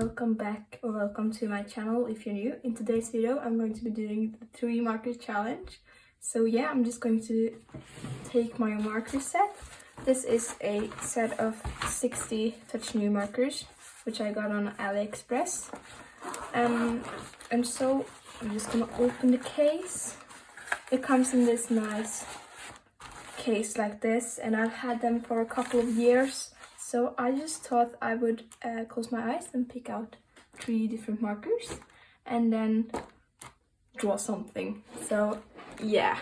welcome back or welcome to my channel if you're new. In today's video I'm going to be doing the 3 marker challenge. So yeah, I'm just going to take my marker set. This is a set of 60 touch new markers which I got on AliExpress. And so I'm just gonna open the case. It comes in this nice case like this, and I've had them for a couple of years. So I just thought I would close my eyes and pick out 3 different markers and then draw something. So yeah.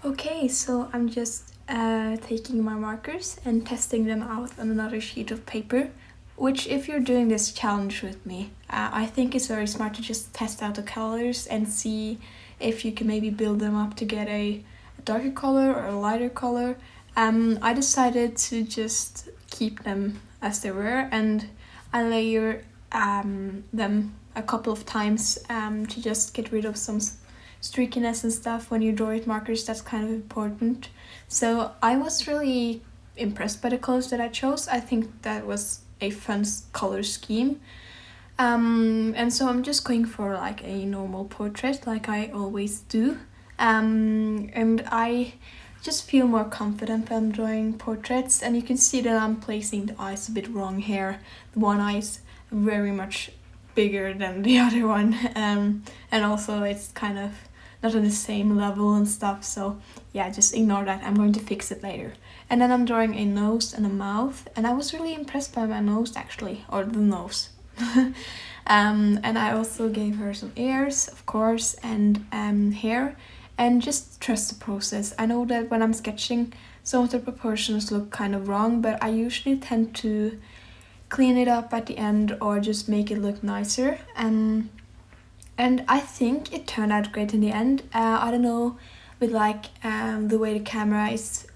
Okay, so I'm just taking my markers and testing them out on another sheet of paper, which if you're doing this challenge with me, I think it's very smart to just test out the colors and see if you can maybe build them up to get a darker color or a lighter color. I decided to just keep them as they were, and I layer them a couple of times to just get rid of some streakiness and stuff. When you draw with markers, that's kind of important. So I was really impressed by the colors that I chose. I think that was a fun color scheme. And so I'm just going for like a normal portrait like I always do. And I just feel more confident when I'm drawing portraits, and you can see that I'm placing the eyes a bit wrong here. The one eye is very much bigger than the other one, and also it's kind of not on the same level and stuff, so yeah, just ignore that. I'm going to fix it later. And then I'm drawing a nose and a mouth, and I was really impressed by my nose actually, or the nose. And I also gave her some ears, of course, and hair, and just trust the process. I know that when I'm sketching, some of the proportions look kind of wrong, but I usually tend to clean it up at the end or just make it look nicer. And I think it turned out great in the end. I don't know with like the way the camera is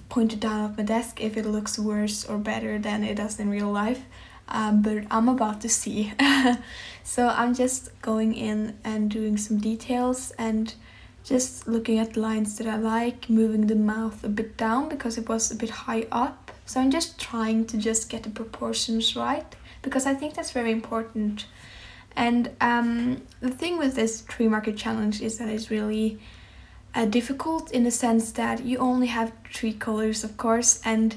pointed down at my desk if it looks worse or better than it does in real life, but I'm about to see. So I'm just going in and doing some details and just looking at the lines that I like, moving the mouth a bit down because it was a bit high up. So I'm just trying to just get the proportions right, because I think that's very important. And the thing with this 3 marker challenge is that it's really difficult in the sense that you only have 3 colors, of course, and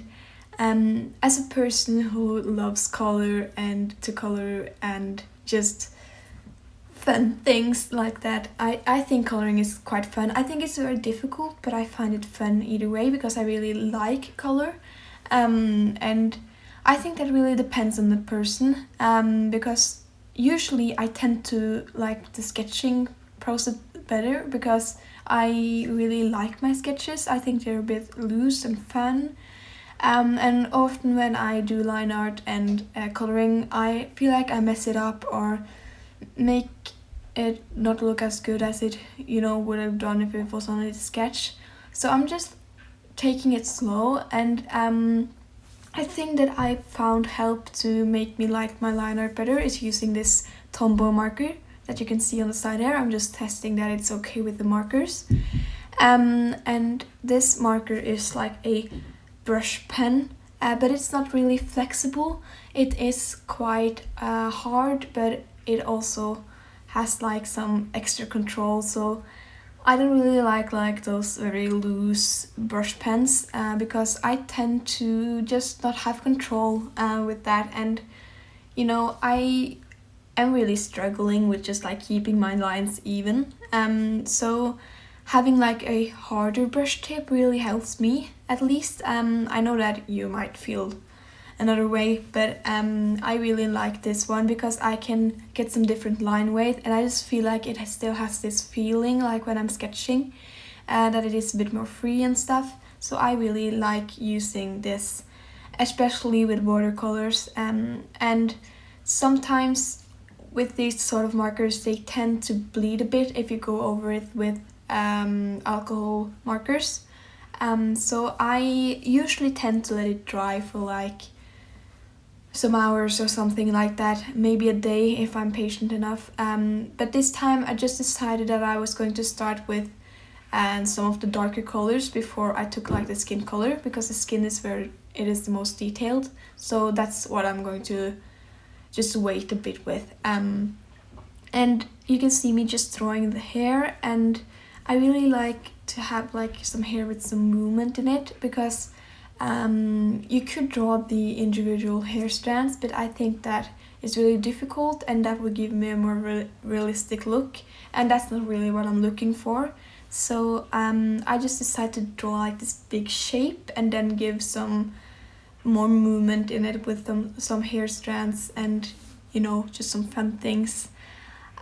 as a person who loves color and to color and just fun things like that, I think coloring is quite fun. I think it's very difficult, but I find it fun either way because I really like color, and I think that really depends on the person, because usually I tend to like the sketching process better because I really like my sketches. I think they're a bit loose and fun. And often when I do line art and coloring, I feel like I mess it up or make it not look as good as it, would have done if it was only a sketch. So I'm just taking it slow, and I think that I found help to make me like my line art better is using this Tombow marker that you can see on the side here. I'm just testing that it's okay with the markers. And this marker is like a brush pen, but it's not really flexible. It is quite hard, but it also has like some extra control. So I don't really like those very loose brush pens because I tend to just not have control with that, and I am really struggling with just like keeping my lines even. So having like a harder brush tip really helps me, at least. I know that you might feel another way, but I really like this one because I can get some different line weight, and I just feel like it still has this feeling like when I'm sketching, that it is a bit more free and stuff. So I really like using this, especially with watercolors, and sometimes with these sort of markers they tend to bleed a bit if you go over it with alcohol markers. So I usually tend to let it dry for like some hours or something like that, maybe a day if I'm patient enough. But this time I just decided that I was going to start with some of the darker colors before I took like the skin color, because the skin is where it is the most detailed. So that's what I'm going to just wait a bit with. And you can see me just drawing the hair, and I really like to have like some hair with some movement in it, because you could draw the individual hair strands, but I think that is really difficult and that would give me a more realistic look, and that's not really what I'm looking for. So I just decided to draw like this big shape and then give some more movement in it with some hair strands and, you know, just some fun things.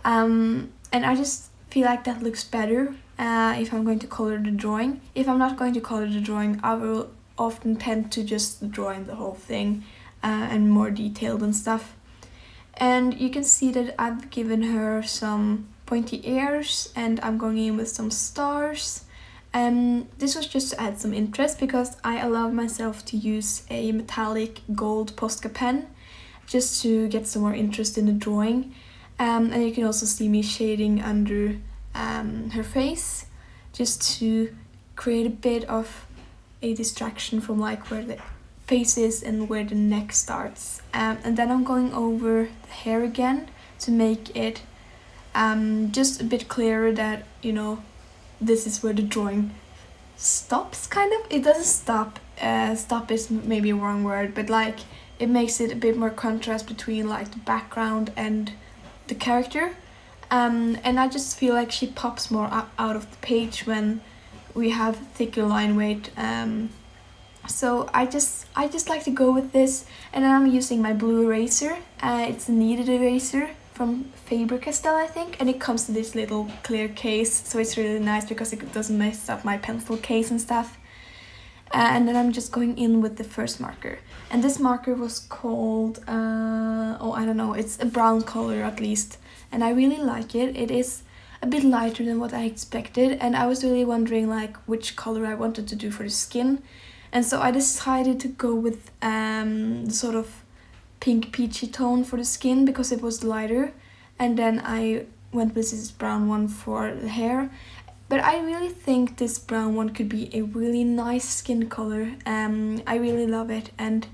And I just feel like that looks better if I'm going to color the drawing. If I'm not going to color the drawing, I will often tend to just draw in the whole thing and more detailed and stuff. And you can see that I've given her some pointy ears and I'm going in with some stars. This was just to add some interest, because I allowed myself to use a metallic gold Posca pen just to get some more interest in the drawing. And you can also see me shading under her face, just to create a bit of a distraction from like where the face is and where the neck starts. And then I'm going over the hair again to make it just a bit clearer that, you know, this is where the drawing stops, kind of. It doesn't stop. Stop is maybe a wrong word, but like it makes it a bit more contrast between like the background and the character. And I just feel like she pops more out of the page when we have thicker line weight. So I just like to go with this, and then I'm using my blue eraser. It's a kneaded eraser from Faber-Castell, I think, and it comes to this little clear case, so it's really nice because it doesn't mess up my pencil case and stuff. And then I'm just going in with the first marker, and this marker was called I don't know, it's a brown color at least, and I really like it. It is a bit lighter than what I expected, and I was really wondering like which color I wanted to do for the skin, and so I decided to go with the sort of pink peachy tone for the skin because it was lighter, and then I went with this brown one for the hair. But I really think this brown one could be a really nice skin color. I really love it, and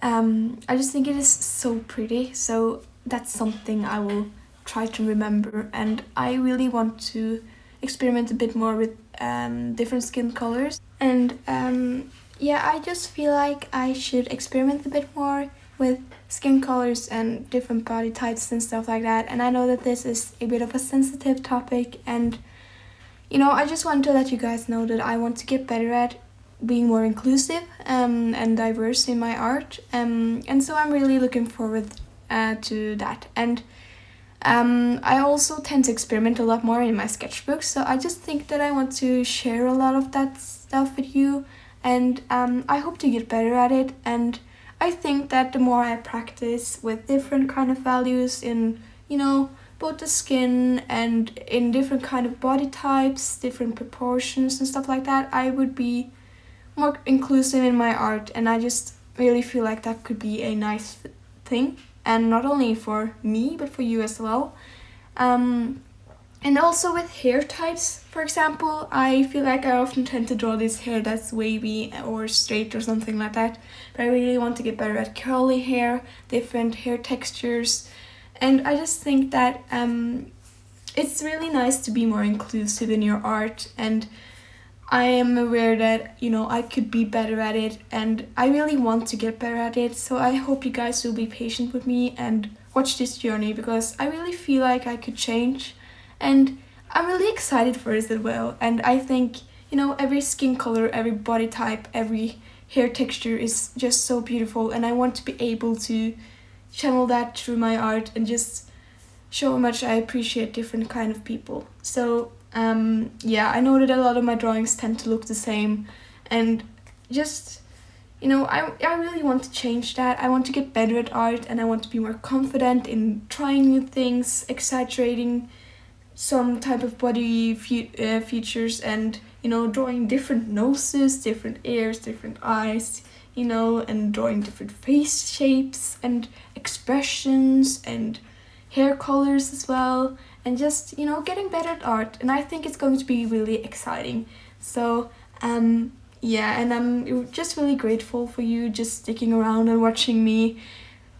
I just think it is so pretty, so that's something I will try to remember, and I really want to experiment a bit more with different skin colors. And yeah, I just feel like I should experiment a bit more with skin colors and different body types and stuff like that. And I know that this is a bit of a sensitive topic, and you know, I just want to let you guys know that I want to get better at being more inclusive and diverse in my art, and so I'm really looking forward to that. And I also tend to experiment a lot more in my sketchbooks, so I just think that I want to share a lot of that stuff with you, and I hope to get better at it. And I think that the more I practice with different kind of values in, you know, both the skin and in different kind of body types, different proportions and stuff like that, I would be more inclusive in my art, and I just really feel like that could be a nice thing, and not only for me but for you as well. And also with hair types, for example, I feel like I often tend to draw this hair that's wavy or straight or something like that, but I really want to get better at curly hair, different hair textures, and I just think that it's really nice to be more inclusive in your art, and I am aware that, you know, I could be better at it, and I really want to get better at it. So I hope you guys will be patient with me and watch this journey, because I really feel like I could change, and I'm really excited for this as well. And I think, you know, every skin color, every body type, every hair texture is just so beautiful, and I want to be able to channel that through my art and just show how much I appreciate different kind of people. So yeah, I know that a lot of my drawings tend to look the same, and just, you know, I really want to change that. I want to get better at art, and I want to be more confident in trying new things, exaggerating some type of body features, and, you know, drawing different noses, different ears, different eyes, and drawing different face shapes and expressions and hair colors as well, and just, getting better at art. And I think it's going to be really exciting. So, yeah, and I'm just really grateful for you just sticking around and watching me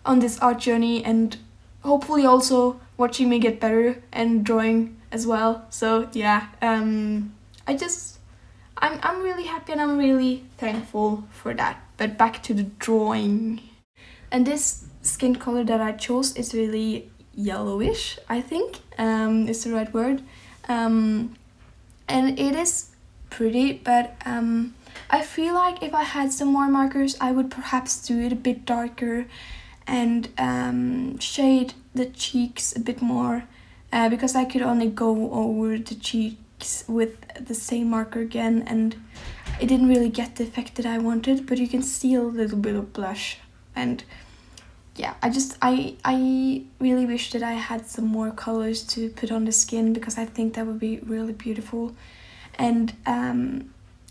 on this art journey, and hopefully also watching me get better and drawing as well. So yeah, I'm really happy and I'm really thankful for that. But back to the drawing. And this skin color that I chose is really yellowish, I think, is the right word. And it is pretty, but I feel like if I had some more markers, I would perhaps do it a bit darker and shade the cheeks a bit more, because I could only go over the cheeks with the same marker again, and it didn't really get the effect that I wanted. But you can see a little bit of blush, and yeah, I really wish that I had some more colors to put on the skin, because I think that would be really beautiful. And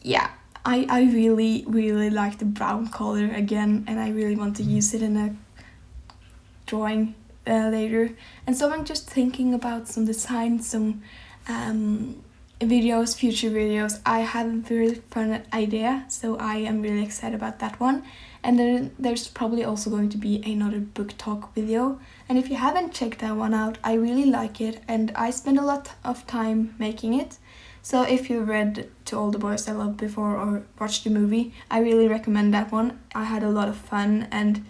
yeah, I really, really like the brown color again, and I really want to use it in a drawing later. And so I'm just thinking about some designs, some videos, future videos. I have a very fun idea, so I am really excited about that one. And then there's probably also going to be another book talk video, and if you haven't checked that one out, I really like it and I spend a lot of time making it. So if you read To All the Boys I Loved Before or watched the movie, I really recommend that one. I had a lot of fun, and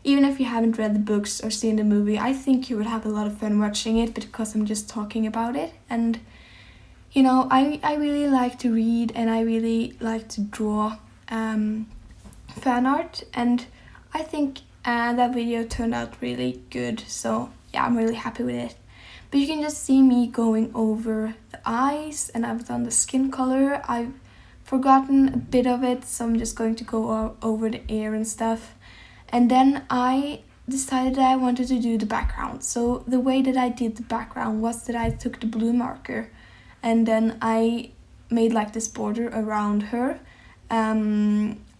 even if you haven't read the books or seen the movie, I think you would have a lot of fun watching it, because I'm just talking about it. And I really like to read, and I really like to draw fan art, and I think that video turned out really good. So yeah, I'm really happy with it. But you can just see me going over the eyes, and I've done the skin color. I've forgotten a bit of it, so I'm just going to go over the ear and stuff. And then I decided that I wanted to do the background. So the way that I did the background was that I took the blue marker, and then I made like this border around her.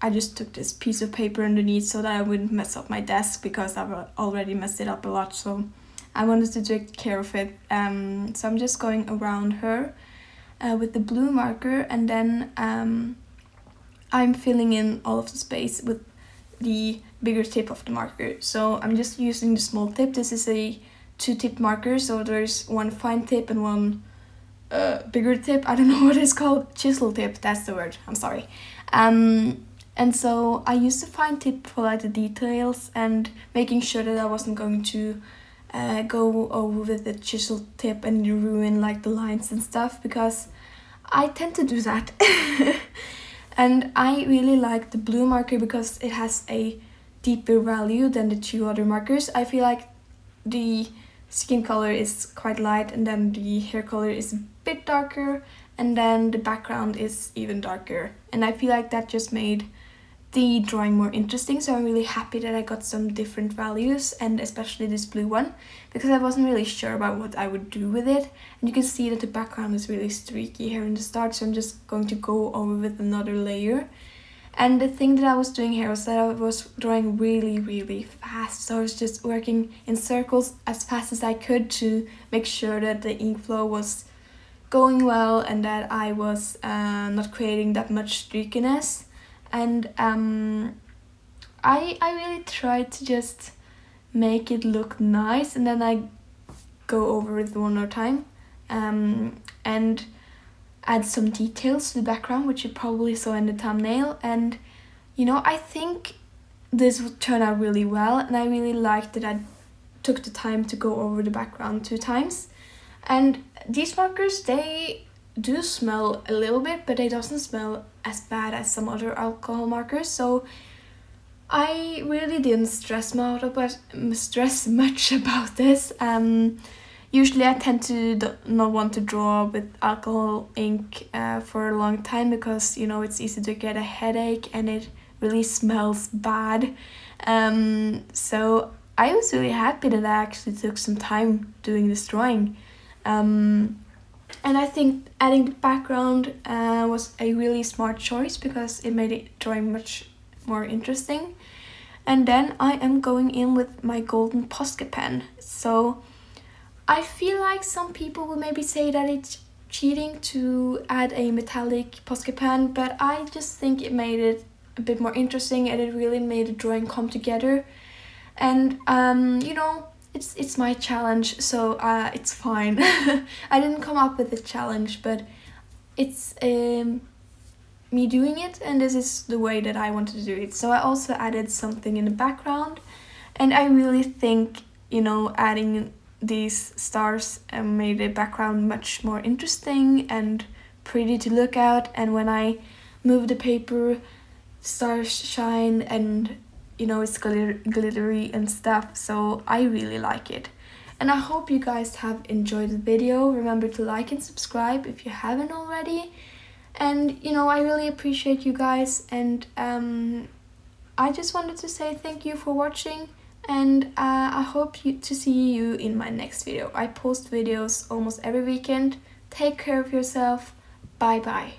I just took this piece of paper underneath so that I wouldn't mess up my desk, because I've already messed it up a lot, so I wanted to take care of it. So I'm just going around her with the blue marker, and then I'm filling in all of the space with the bigger tip of the marker. So I'm just using the small tip. This is a 2-tip marker, so there's one fine tip and one bigger tip. I don't know what it's called. Chisel tip, that's the word. I'm sorry. And so I used the fine tip for like the details and making sure that I wasn't going to go over with the chisel tip and ruin like the lines and stuff, because I tend to do that. And I really like the blue marker because it has a deeper value than the 2 other markers. I feel like the skin color is quite light, and then the hair color is a bit darker, and then the background is even darker. And I feel like that just made the drawing more interesting, so I'm really happy that I got some different values, and especially this blue one, because I wasn't really sure about what I would do with it. And you can see that the background is really streaky here in the start, so I'm just going to go over with another layer. And the thing that I was doing here was that I was drawing really, really fast, so I was just working in circles as fast as I could to make sure that the ink flow was going well and that I was not creating that much streakiness. And I really tried to just make it look nice, and then I go over it one more time and add some details to the background, which you probably saw in the thumbnail. And I think this would turn out really well, and I really liked that I took the time to go over the background 2 times. And these markers, they do smell a little bit, but it doesn't smell as bad as some other alcohol markers, so I really didn't stress much about this. Usually I tend to not want to draw with alcohol ink for a long time, because it's easy to get a headache and it really smells bad. So I was really happy that I actually took some time doing this drawing. And I think adding the background was a really smart choice, because it made it drawing much more interesting. And then I am going in with my golden Posca pen. So I feel like some people will maybe say that it's cheating to add a metallic Posca pen, but I just think it made it a bit more interesting, and it really made the drawing come together. And you know, it's my challenge, so it's fine. I didn't come up with the challenge, but it's me doing it, and this is the way that I wanted to do it. So I also added something in the background, and I really think, you know, adding these stars made the background much more interesting and pretty to look at. And when I move the paper, stars shine, and you know, it's glittery and stuff, so I really like it. And I hope you guys have enjoyed the video. Remember to like and subscribe if you haven't already. And you know, I really appreciate you guys, and I just wanted to say thank you for watching, and I hope to see you in my next video. I post videos almost every weekend. Take care of yourself. Bye bye.